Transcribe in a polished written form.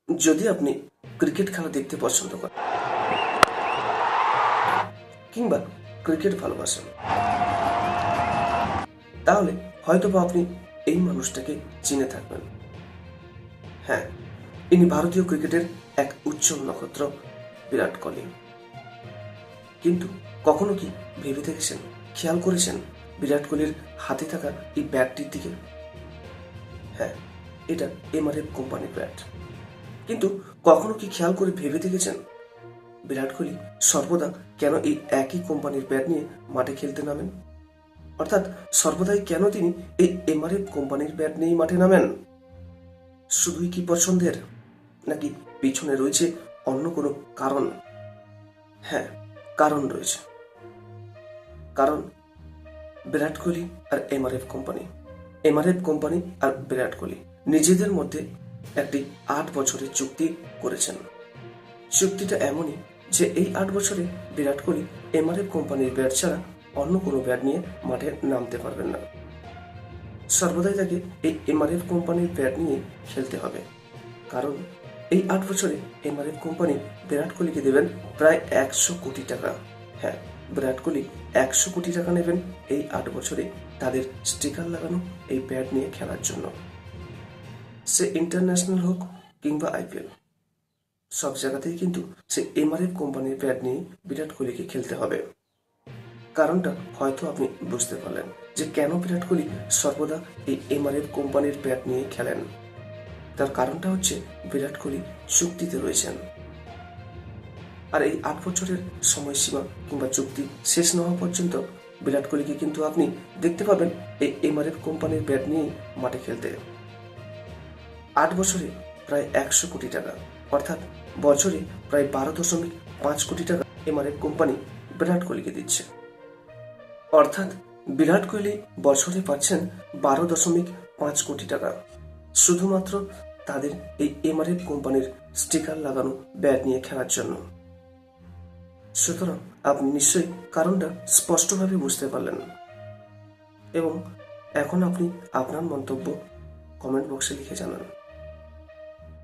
যদি আপনি ক্রিকেট খেলা দেখতে পছন্দ করেন কিংবা ক্রিকেট ভালোবাসেন, তাহলে হয়তোবা আপনি এই মানুষটাকে চিনে থাকবেন। হ্যাঁ, ইনি ভারতীয় ক্রিকেটের এক উজ্জ্বল নক্ষত্র বিরাট কোহলি। কিন্তু কখনো কি ভেবে দেখেছেন, খেয়াল করেছেন বিরাট কোহলির হাতে থাকা এই ব্যাটটির দিকে? হ্যাঁ, এটা এমআরএফ কোম্পানির ব্যাট। কিন্তু কখনো কি খেয়াল করে ভেবে দেখেছেন বিরাট কোহলি সর্বদা কেন এই একই কোম্পানির ব্যাট নিয়ে মাঠে খেলতে নামেন? অর্থাৎ সর্বদাই কেন তিনি এই এমআরএফ কোম্পানির ব্যাট নিয়েই মাঠে নামেন? শুধুই কি পছন্দের, নাকি পিছনে রয়েছে অন্য কোনো কারণ? হ্যাঁ, কারণ রয়েছে। কারণ বিরাট কোহলি আর এমআরএফ কোম্পানি আর বিরাট কোহলি নিজেদের মধ্যে একটি 8 বছরের চুক্তি করেছেন। চুক্তিটা এমনই যে এই 8 বছরে বিরাট কোহলি এমআরএফ কোম্পানির ব্যাট ছাড়া অন্য কোনো ব্যাট নিয়ে মাঠে নামতে পারবেন না। সর্বদাই তাকে এই এমআরএফ কোম্পানির ব্যাট নিয়ে খেলতে হবে। কারণ এই 8 বছরে এমআরএফ কোম্পানি বিরাট কোহলিকে দেবেন প্রায় 100 কোটি টাকা। হ্যাঁ, বিরাট কোহলি 100 কোটি টাকা নেবেন এই 8 বছরে তাদের স্টিকার লাগানো এই ব্যাট নিয়ে খেলার জন্য। সে ইন্টারন্যাশনাল হোক কিংবা আইপিএল, সব জায়গাতেই কিন্তু সে এমআরএফ কোম্পানির ব্যাট নিয়ে বিরাট কোহলিকে খেলতে হবে। কারণটা হয়তো আপনি বুঝতে পারলেন যে কেন বিরাট কোহলি সর্বদা এই এমআরএফ কোম্পানির ব্যাট নিয়ে খেলেন। তার কারণটা হচ্ছে বিরাট কোহলি চুক্তিতে রয়েছেন। আর এই 8 বছরের সময়সীমা কিংবা চুক্তি শেষ না হওয়া পর্যন্ত বিরাট কোহলিকে কিন্তু আপনি দেখতে পাবেন এই এমআরএফ কোম্পানির ব্যাট নিয়েই মাঠে খেলতে। 8 বছরে প্রায় 100 কোটি টাকা, অর্থাৎ বছরে প্রায় 12.5 কোটি টাকা এমআরএফ কোম্পানি বিরাট কোহলিকে দিচ্ছে। অর্থাৎ বিরাট কোহলি বছরে পাচ্ছেন 12.5 কোটি টাকা শুধুমাত্র তাদের এই এমআরএফ কোম্পানির স্টিকার লাগানো ব্যাট নিয়ে খেলার জন্য। সুতরাং আপনি নিশ্চয়ই কারণটা স্পষ্টভাবে বুঝতে পারলেন এবং এখন আপনি আপনার মন্তব্য কমেন্ট বক্সে লিখে জানান।